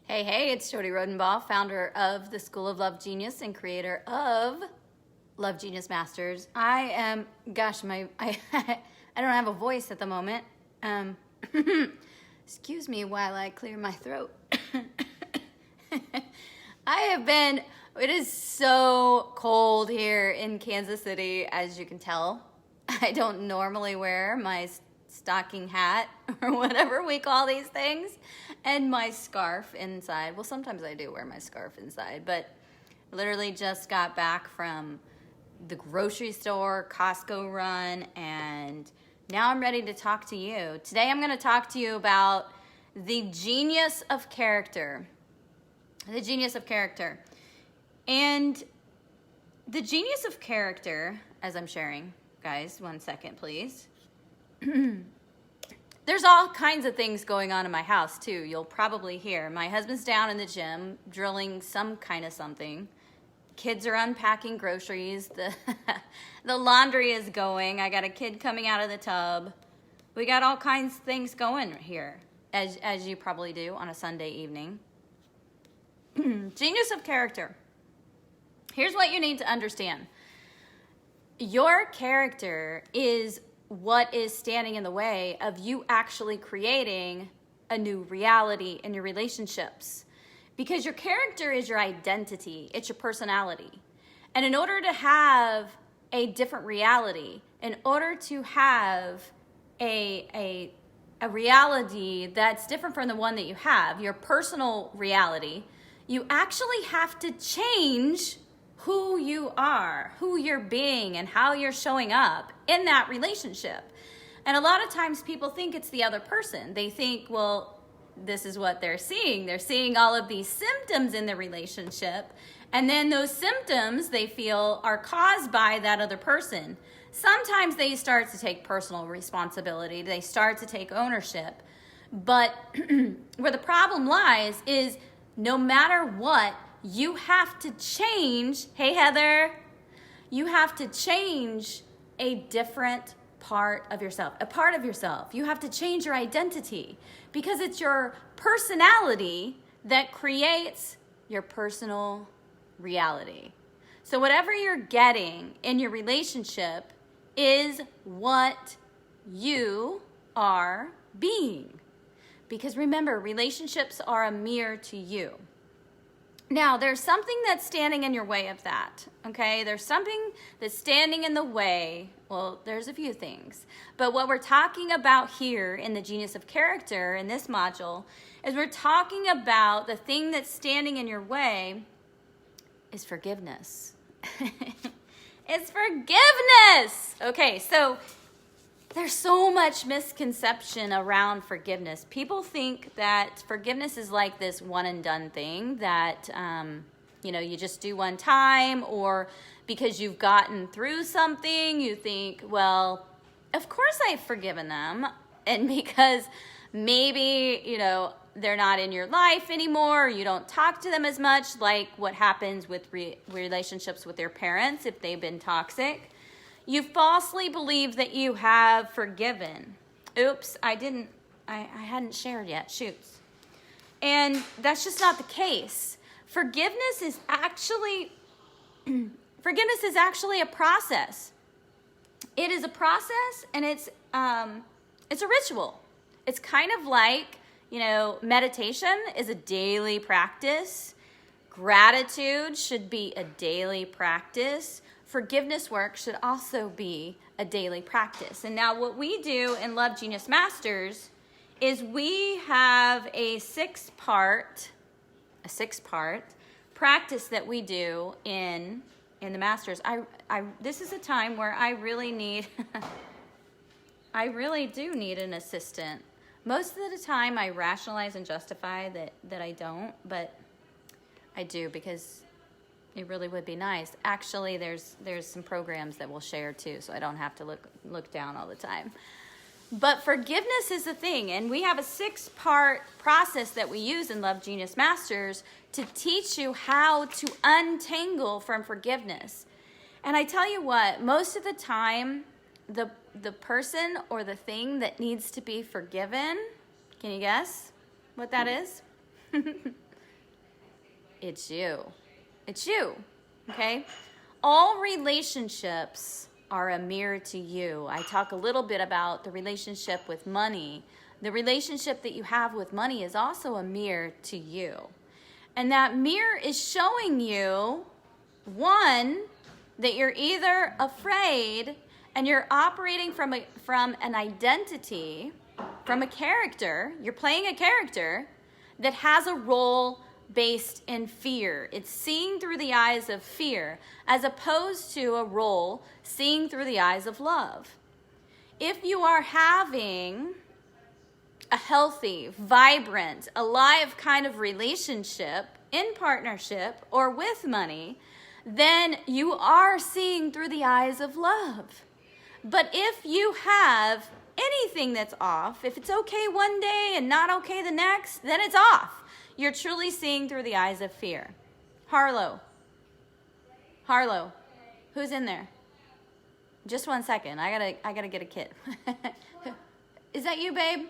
Hey, hey, it's Jody Rodenbaugh, founder of the School of Love Genius and creator of Love Genius Masters. I am, gosh, I don't have a voice at the moment. Excuse me while I clear my throat. It is so cold here in Kansas City, as you can tell. I don't normally wear my stocking hat or whatever we call these things and my scarf inside. Well, sometimes I do wear my scarf inside, but literally just got back from the grocery store, Costco run, and now I'm ready to talk to you. Today I'm going to talk to you about the genius of character. The genius of character. And the genius of character, as I'm sharing, guys, 1 second, please. There's all kinds of things going on in my house, too. You'll probably hear. My husband's down in the gym drilling some kind of something. Kids are unpacking groceries. The laundry is going. I got a kid coming out of the tub. We got all kinds of things going here, as you probably do on a Sunday evening. Genius of character. Here's what you need to understand. Your character is what is standing in the way of you actually creating a new reality in your relationships. Because your character is your identity, it's your personality. And in order to have a different reality, in order to have a reality that's different from the one that you have, your personal reality, you actually have to change who you are, who you're being, and how you're showing up in that relationship. And a lot of times people think it's the other person. They think, well, this is what they're seeing. They're seeing all of these symptoms in the relationship, and then those symptoms they feel are caused by that other person. Sometimes they start to take personal responsibility. They start to take ownership. But where the problem lies is no matter what, you have to change. Hey, Heather. You have to change a different part of yourself, a part of yourself. You have to change your identity because it's your personality that creates your personal reality. So whatever you're getting in your relationship is what you are being. Because remember, relationships are a mirror to you. Now, there's something that's standing in your way of that, okay? There's something that's standing in the way. Well, there's a few things. But what we're talking about here in the Genius of Character in this module is we're talking about the thing that's standing in your way is forgiveness. It's forgiveness! Okay, so there's so much misconception around forgiveness. People think that forgiveness is like this one and done thing that, you just do one time, or because you've gotten through something, you think, well, of course I've forgiven them. And because maybe, they're not in your life anymore, or you don't talk to them as much, like what happens with relationships with their parents if they've been toxic. You falsely believe that you have forgiven. Oops, I hadn't shared yet. Shoots. And that's just not the case. Forgiveness is actually a process. It is a process, and it's a ritual. It's kind of like, meditation is a daily practice. Gratitude should be a daily practice. Forgiveness work should also be a daily practice. And now what we do in Love Genius Masters is we have a six-part practice that we do in the Masters. This is a time where I really do need an assistant. Most of the time I rationalize and justify that I don't, but I do because it really would be nice. Actually, there's some programs that we'll share too, so I don't have to look down all the time. But forgiveness is the thing, and we have a 6-part process that we use in Love Genius Masters to teach you how to untangle from forgiveness. And I tell you what, most of the time, the person or the thing that needs to be forgiven, can you guess what that is? It's you. It's you, okay? All relationships are a mirror to you. I talk a little bit about the relationship with money. The relationship that you have with money is also a mirror to you. And that mirror is showing you, one, that you're either afraid and you're operating from an identity, from a character. You're playing a character that has a role based in fear. It's seeing through the eyes of fear as opposed to a role seeing through the eyes of love. If you are having a healthy, vibrant, alive kind of relationship in partnership or with money, then you are seeing through the eyes of love. But if you have anything that's off, if it's okay one day and not okay the next, then it's off. You're truly seeing through the eyes of fear. Harlow, who's in there? Just 1 second. I gotta get a kid. Is that you, babe?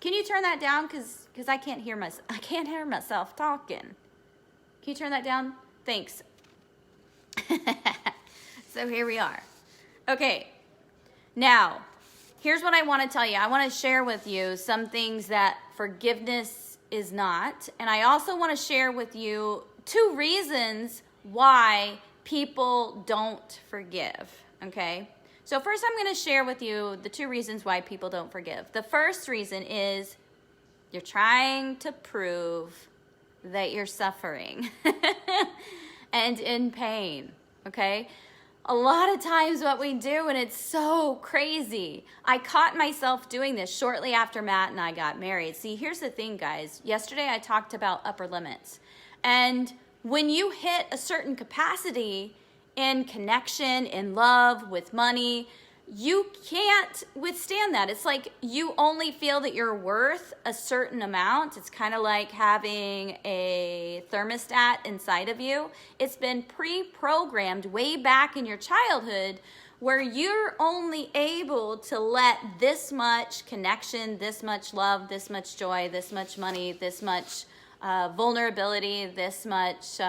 Can you turn that down? Cause I can't hear myself talking. Can you turn that down? Thanks. So here we are. Okay. Now, here's what I want to tell you. I want to share with you some things that forgiveness is not. And I also want to share with you 2 reasons why people don't forgive. Okay? So first I'm going to share with you the 2 reasons why people don't forgive. The first reason is you're trying to prove that you're suffering and in pain. Okay? A lot of times what we do, and it's so crazy. I caught myself doing this shortly after Matt and I got married. See, here's the thing, guys. Yesterday I talked about upper limits. And when you hit a certain capacity in connection, in love, with money, you can't withstand that. It's like you only feel that you're worth a certain amount. It's kind of like having a thermostat inside of you. It's been pre-programmed way back in your childhood where you're only able to let this much connection, this much love, this much joy, this much money, this much vulnerability, this much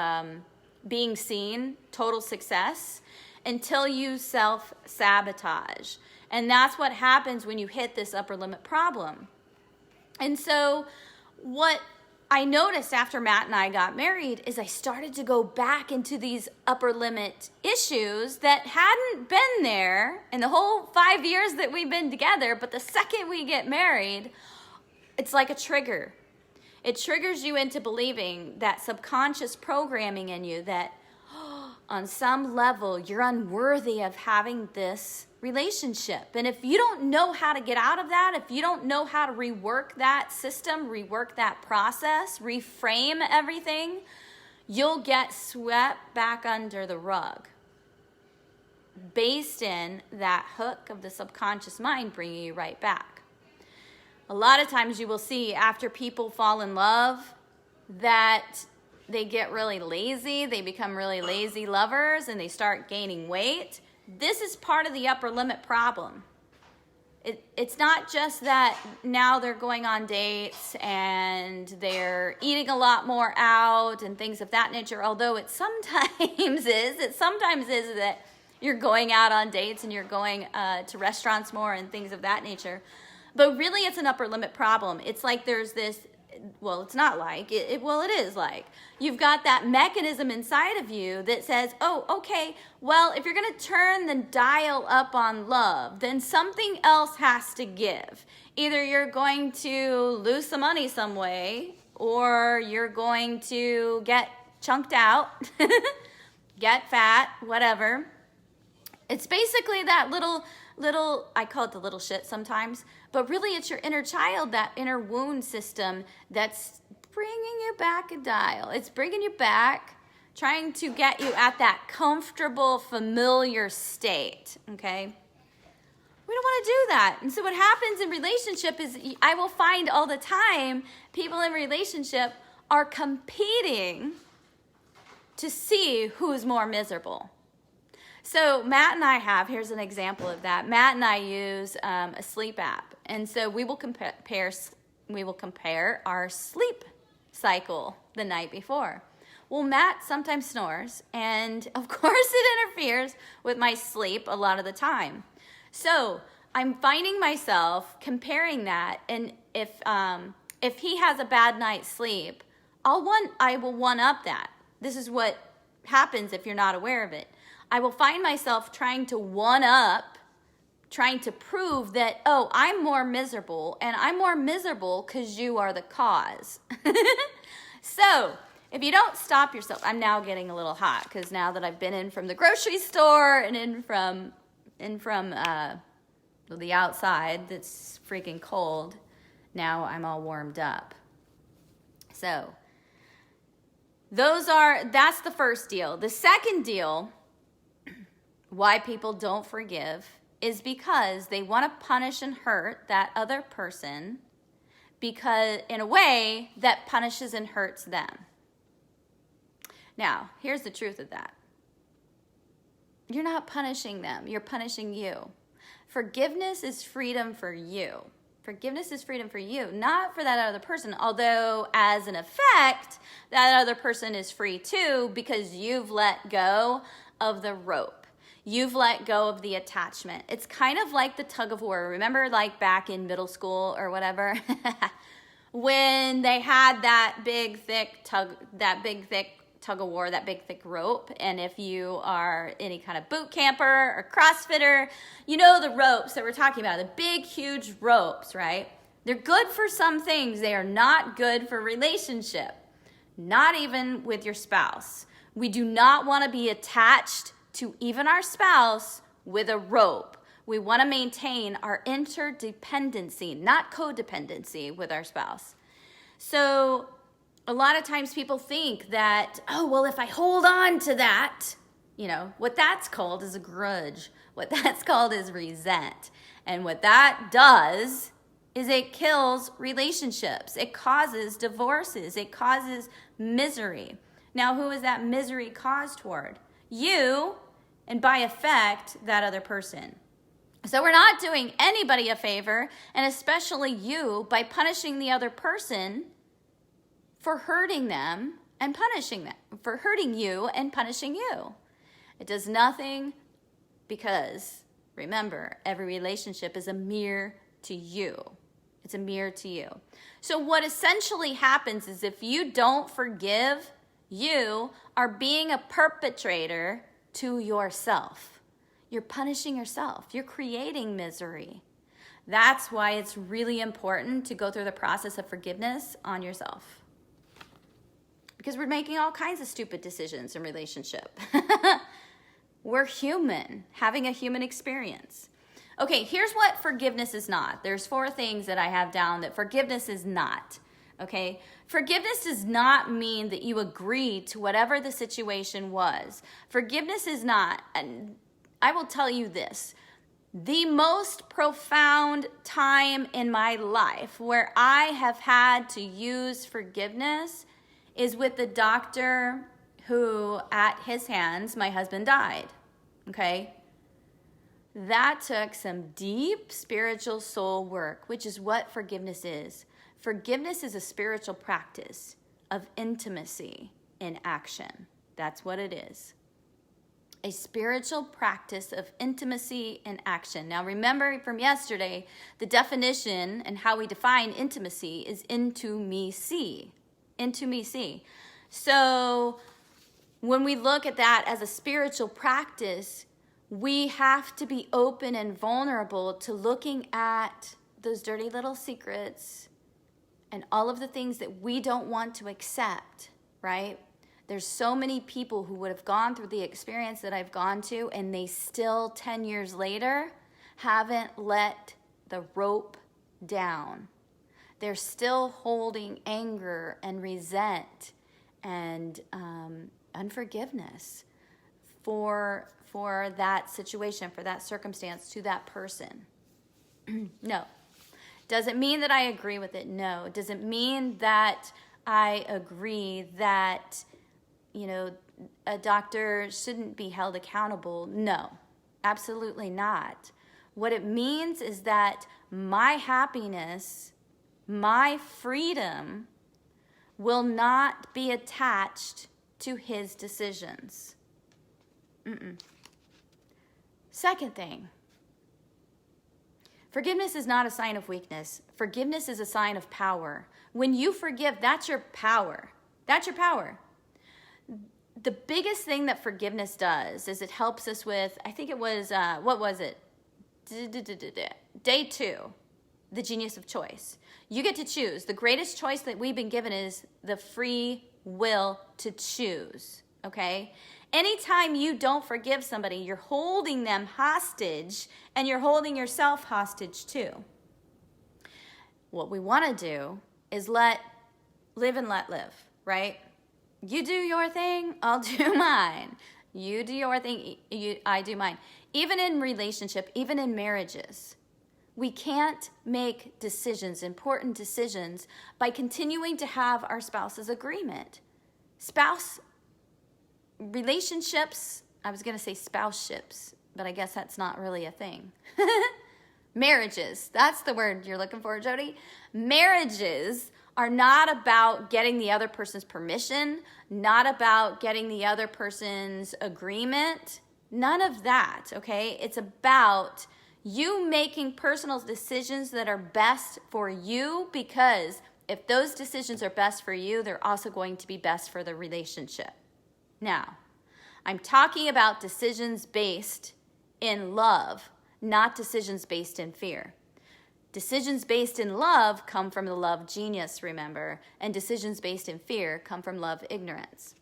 being seen, total success, until you self-sabotage. And that's what happens when you hit this upper limit problem. And so what I noticed after Matt and I got married is I started to go back into these upper limit issues that hadn't been there in the whole 5 years that we've been together. But the second we get married, it's like a trigger. It triggers you into believing that subconscious programming in you that on some level, you're unworthy of having this relationship. And if you don't know how to get out of that, if you don't know how to rework that system, rework that process, reframe everything, you'll get swept back under the rug based in that hook of the subconscious mind bringing you right back. A lot of times you will see after people fall in love that they get really lazy, they become really lazy lovers, and they start gaining weight. This is part of the upper limit problem. It's not just that now they're going on dates and they're eating a lot more out and things of that nature, although it sometimes is that you're going out on dates and you're going to restaurants more and things of that nature. But really it's an upper limit problem. It's like there's this, well, it's not like, it is like. You've got that mechanism inside of you that says, oh, okay, well, if you're going to turn the dial up on love, then something else has to give. Either you're going to lose some money some way, or you're going to get chunked out, get fat, whatever. It's basically that little, I call it the little shit sometimes, but really it's your inner child, that inner wound system that's bringing you back a dial. It's bringing you back, trying to get you at that comfortable, familiar state, okay? We don't want to do that. And so what happens in relationship is I will find all the time people in relationship are competing to see who's more miserable. So Matt and I here's an example of that. Matt and I use a sleep app. And so we will compare our sleep cycle the night before. Well, Matt sometimes snores, and of course it interferes with my sleep a lot of the time. So I'm finding myself comparing that, and if he has a bad night's sleep, I will one up that. This is what happens if you're not aware of it. I will find myself trying to one up, trying to prove that, oh, I'm more miserable, and I'm more miserable because you are the cause. So if you don't stop yourself, I'm now getting a little hot because now that I've been in from the grocery store and in from the outside that's freaking cold, now I'm all warmed up. So that's the first deal. The second deal, why people don't forgive, is because they want to punish and hurt that other person because in a way that punishes and hurts them. Now, here's the truth of that. You're not punishing them. You're punishing you. Forgiveness is freedom for you. Forgiveness is freedom for you, not for that other person. Although, as an effect, that other person is free too because you've let go of the rope. You've let go of the attachment. It's kind of like the tug of war. Remember, like back in middle school or whatever, when they had that big thick tug of war, that big thick rope. And if you are any kind of boot camper or CrossFitter, you know the ropes that we're talking about, the big, huge ropes, right? They're good for some things. They are not good for relationship, not even with your spouse. We do not want to be attached to even our spouse with a rope. We want to maintain our interdependency, not codependency with our spouse. So a lot of times people think that, oh, well, if I hold on to that, what that's called is a grudge. What that's called is resent. And what that does is it kills relationships. It causes divorces. It causes misery. Now, who is that misery caused toward? You, and by effect, that other person. So we're not doing anybody a favor, and especially you, by punishing the other person for hurting them and punishing them, for hurting you and punishing you. It does nothing because, remember, every relationship is a mirror to you. It's a mirror to you. So what essentially happens is if you don't forgive, you are being a perpetrator to yourself. You're punishing yourself. You're creating misery. That's why it's really important to go through the process of forgiveness on yourself. Because we're making all kinds of stupid decisions in relationship. We're human, having a human experience. Okay, here's what forgiveness is not. There's 4 things that I have down that forgiveness is not. Okay, forgiveness does not mean that you agree to whatever the situation was. Forgiveness is not, and I will tell you this, the most profound time in my life where I have had to use forgiveness is with the doctor who, at his hands, my husband died. Okay? That took some deep spiritual soul work, which is what forgiveness is. Forgiveness is a spiritual practice of intimacy in action. That's what it is. A spiritual practice of intimacy in action. Now remember from yesterday, the definition and how we define intimacy is into me see. Into me see. So when we look at that as a spiritual practice, we have to be open and vulnerable to looking at those dirty little secrets and all of the things that we don't want to accept, right? There's so many people who would have gone through the experience that I've gone to, and they still 10 years later haven't let the rope down. They're still holding anger and resent and unforgiveness for that situation, for that circumstance, to that person. No. Doesn't mean that I agree with it. No. Doesn't mean that I agree that, a doctor shouldn't be held accountable. No, absolutely not. What it means is that my happiness, my freedom will not be attached to his decisions. Second thing, forgiveness is not a sign of weakness. Forgiveness is a sign of power. When you forgive, that's your power. That's your power. The biggest thing that forgiveness does is it helps us with, I think it was, what was it? Day 2, the genius of choice. You get to choose. The greatest choice that we've been given is the free will to choose, okay? Anytime you don't forgive somebody, you're holding them hostage, and you're holding yourself hostage too. What we want to do is live and let live, right? You do your thing, I'll do mine. You do your thing, I do mine. Even in relationship, even in marriages, we can't make decisions, important decisions, by continuing to have our spouse's agreement. Relationships, I was going to say spouse-ships, but I guess that's not really a thing. Marriages, that's the word you're looking for, Jody. Marriages are not about getting the other person's permission, not about getting the other person's agreement. None of that, okay? It's about you making personal decisions that are best for you, because if those decisions are best for you, they're also going to be best for the relationship. Now, I'm talking about decisions based in love, not decisions based in fear. Decisions based in love come from the love genius, remember, and decisions based in fear come from love ignorance.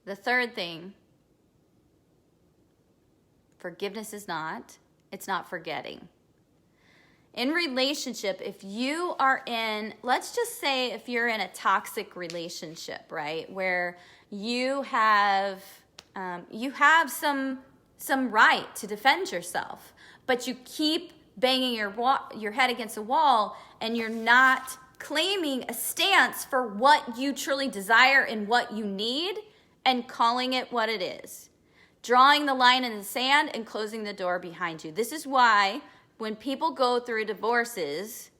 The third thing, forgiveness is not, it's not forgetting. In relationship, if you are in, let's just say if you're in a toxic relationship, right, where you have some right to defend yourself, but you keep banging your head against a wall, and you're not claiming a stance for what you truly desire and what you need, and calling it what it is. Drawing the line in the sand and closing the door behind you. This is why when people go through divorces,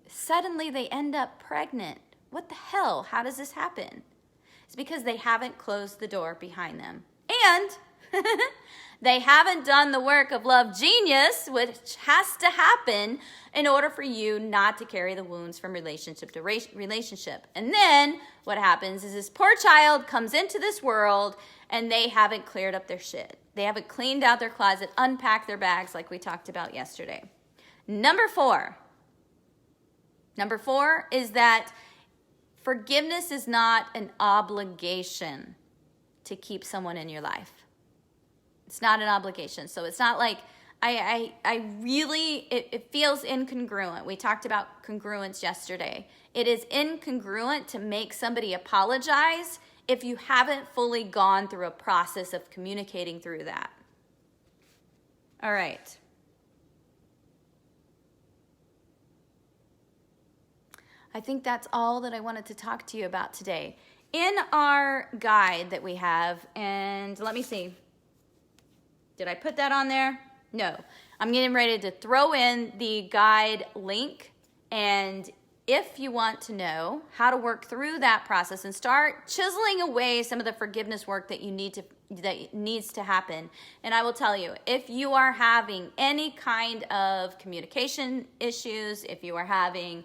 suddenly they end up pregnant. What the hell? How does this happen? It's because they haven't closed the door behind them. And they haven't done the work of love genius, which has to happen in order for you not to carry the wounds from relationship to relationship. And then what happens is this poor child comes into this world and they haven't cleared up their shit. They haven't cleaned out their closet, unpacked their bags like we talked about yesterday. Number four is that forgiveness is not an obligation to keep someone in your life. It's not an obligation. So it's not like, it feels incongruent. We talked about congruence yesterday. It is incongruent to make somebody apologize if you haven't fully gone through a process of communicating through that. All right. I think that's all that I wanted to talk to you about today. In our guide that we have, and let me see. Did I put that on there? No. I'm getting ready to throw in the guide link, and if you want to know how to work through that process and start chiseling away some of the forgiveness work that needs to happen, and I will tell you, if you are having any kind of communication issues, if you are having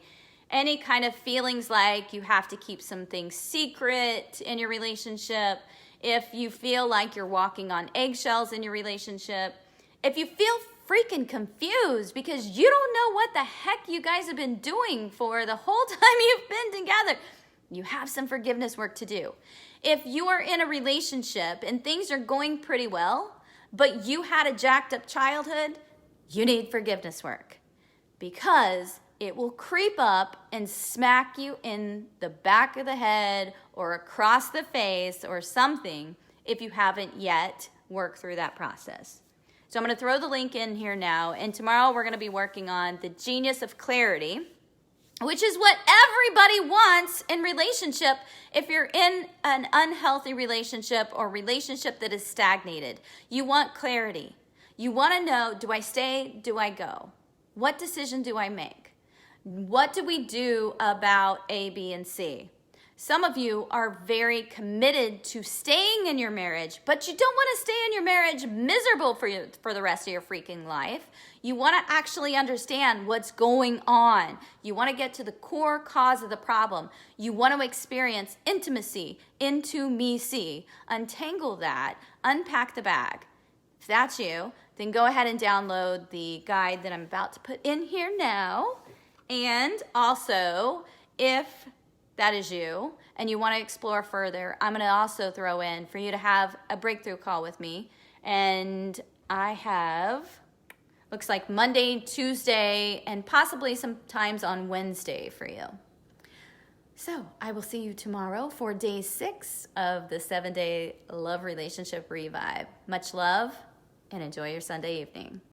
any kind of feelings like you have to keep some things secret in your relationship, if you feel like you're walking on eggshells in your relationship, if you feel freaking confused because you don't know what the heck you guys have been doing for the whole time you've been together, you have some forgiveness work to do. If you are in a relationship and things are going pretty well, but you had a jacked up childhood, you need forgiveness work, because it will creep up and smack you in the back of the head or across the face or something if you haven't yet worked through that process. So I'm going to throw the link in here now, and tomorrow we're going to be working on the genius of clarity, which is what everybody wants in relationship if you're in an unhealthy relationship or relationship that is stagnated. You want clarity. You want to know, do I stay? Do I go? What decision do I make? What do we do about A, B, and C? Some of you are very committed to staying in your marriage, but you don't want to stay in your marriage miserable for the rest of your freaking life. You want to actually understand what's going on. You want to get to the core cause of the problem. You want to experience intimacy, intimacy, untangle that, unpack the bag. If that's you, then go ahead and download the guide that I'm about to put in here now. And also, if that is you and you want to explore further, I'm going to also throw in for you to have a breakthrough call with me. And I have, looks like Monday, Tuesday, and possibly sometimes on Wednesday for you. So I will see you tomorrow for day 6 of the 7-day Love Relationship ReVibe. Much love and enjoy your Sunday evening.